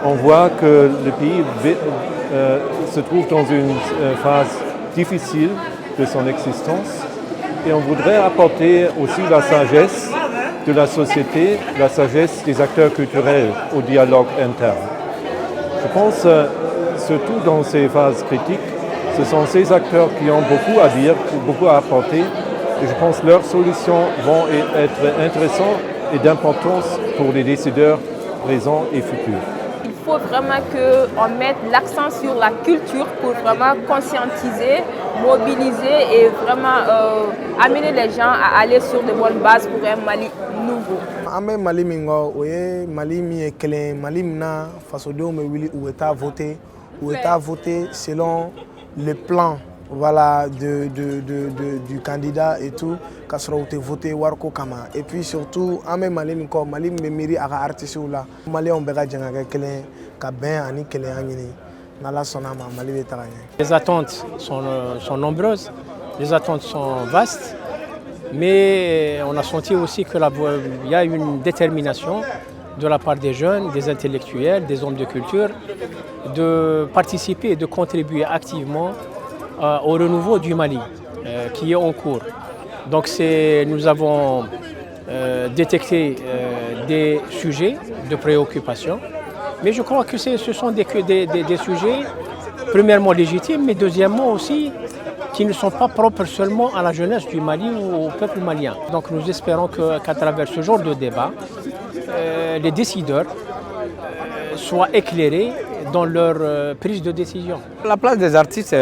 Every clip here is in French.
on voit que le pays se trouve dans une phase difficile de son existence et on voudrait apporter aussi la sagesse de la société, la sagesse des acteurs culturels au dialogue interne. Je pense, surtout dans ces phases critiques, ce sont ces acteurs qui ont beaucoup à dire, beaucoup à apporter et je pense que leurs solutions vont être intéressantes et d'importance pour les décideurs présents et futurs. Il faut vraiment qu'on mette l'accent sur la culture pour vraiment conscientiser, mobiliser et vraiment amener les gens à aller sur de bonnes bases pour un Mali nouveau. Amé Mali mingo, oye Mali mi est clé, Mali mina façon me wili ou est à voter selon le plan voilà du candidat et tout qu'a sera voté warko kama et puis surtout amé Mali mingo Mali me miri aga artiste là Mali on bega janga clé ka ben ani clé angini nala sonama Mali vetaranye. Les attentes sont nombreuses, les attentes sont vastes. Mais on a senti aussi qu'il y a une détermination de la part des jeunes, des intellectuels, des hommes de culture, de participer et de contribuer activement au renouveau du Mali qui est en cours. Donc nous avons détecté des sujets de préoccupation, mais je crois que ce sont des sujets premièrement légitimes, mais deuxièmement aussi qui ne sont pas propres seulement à la jeunesse du Mali ou au peuple malien. Donc nous espérons qu'à travers ce genre de débat, les décideurs soient éclairés dans leur prise de décision. La place des artistes,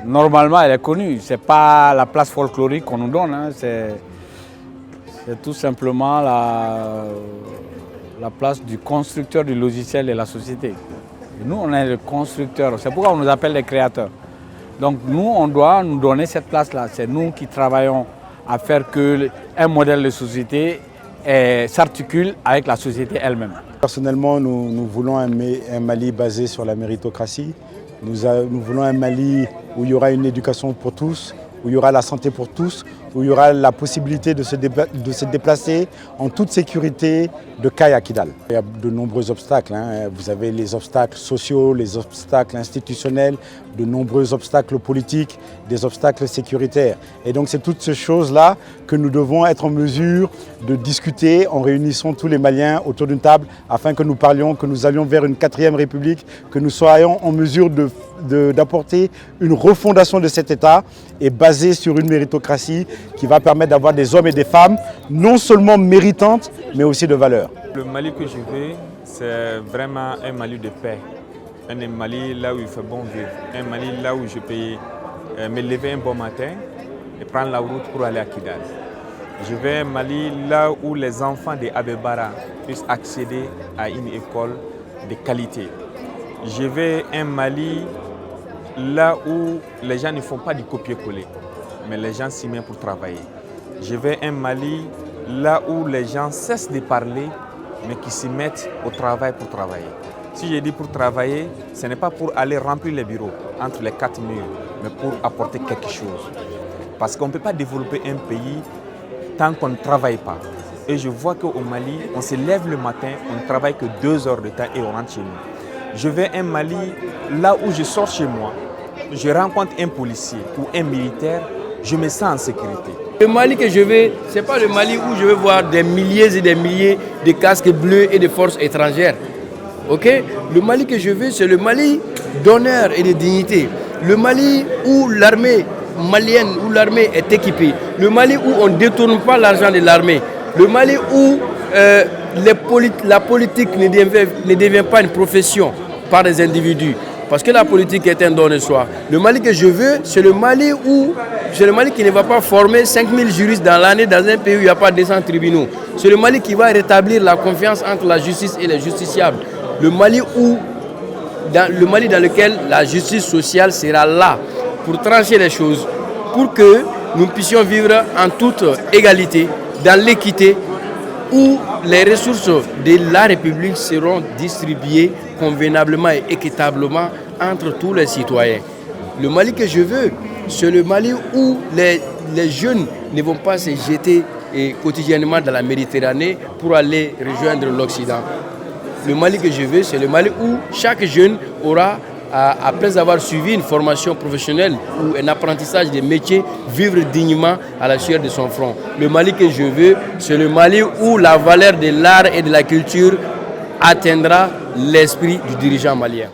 normalement, elle est connue. Ce n'est pas la place folklorique qu'on nous donne. Hein. C'est tout simplement la place du constructeur du logiciel de la société. Et nous, on est le constructeur. C'est pourquoi on nous appelle les créateurs. Donc nous, on doit nous donner cette place-là. C'est nous qui travaillons à faire qu'un modèle de société s'articule avec la société elle-même. Personnellement, nous voulons un Mali basé sur la méritocratie. Nous voulons un Mali où il y aura une éducation pour tous, où il y aura la santé pour tous, où il y aura la possibilité de se déplacer en toute sécurité de Kay à Kidal. Il y a de nombreux obstacles. Hein. Vous avez les obstacles sociaux, les obstacles institutionnels, de nombreux obstacles politiques, des obstacles sécuritaires. Et donc c'est toutes ces choses-là que nous devons être en mesure de discuter en réunissant tous les Maliens autour d'une table afin que nous parlions, que nous allions vers une 4e République, que nous soyons en mesure d'apporter une refondation de cet État et basée sur une méritocratie qui va permettre d'avoir des hommes et des femmes non seulement méritantes, mais aussi de valeur. Le Mali que je veux, c'est vraiment un Mali de paix. Un Mali là où il fait bon vivre. Un Mali là où je peux me lever un bon matin et prendre la route pour aller à Kidal. Je veux un Mali là où les enfants de Abebara puissent accéder à une école de qualité. Je veux un Mali là où les gens ne font pas du copier-coller, mais les gens s'y mettent pour travailler. Je veux un Mali là où les gens cessent de parler, mais qui s'y mettent au travail pour travailler. Si je dis pour travailler, ce n'est pas pour aller remplir les bureaux entre les 4 murs, mais pour apporter quelque chose. Parce qu'on ne peut pas développer un pays tant qu'on ne travaille pas. Et je vois qu'au Mali, on se lève le matin, on ne travaille que 2 heures de temps et on rentre chez nous. Je veux un Mali là où je sors chez moi, je rencontre un policier ou un militaire, je me sens en sécurité. Le Mali que je veux, ce n'est pas le Mali où je veux voir des milliers et des milliers de casques bleus et de forces étrangères. Okay? Le Mali que je veux, c'est le Mali d'honneur et de dignité. Le Mali où l'armée malienne, où l'armée est équipée. Le Mali où on ne détourne pas l'argent de l'armée. Le Mali où la politique ne devient pas une profession par des individus. Parce que la politique est un don de soi. Le Mali que je veux, c'est le Mali qui ne va pas former 5000 juristes dans l'année dans un pays où il n'y a pas de 200 tribunaux. C'est le Mali qui va rétablir la confiance entre la justice et les justiciables. Le Mali dans lequel la justice sociale sera là pour trancher les choses, pour que nous puissions vivre en toute égalité, dans l'équité, où les ressources de la République seront distribuées convenablement et équitablement entre tous les citoyens. Le Mali que je veux, c'est le Mali où les jeunes ne vont pas se jeter quotidiennement dans la Méditerranée pour aller rejoindre l'Occident. Le Mali que je veux, c'est le Mali où chaque jeune aura, après avoir suivi une formation professionnelle ou un apprentissage des métiers, vivre dignement à la sueur de son front. Le Mali que je veux, c'est le Mali où la valeur de l'art et de la culture atteindra l'esprit du dirigeant malien.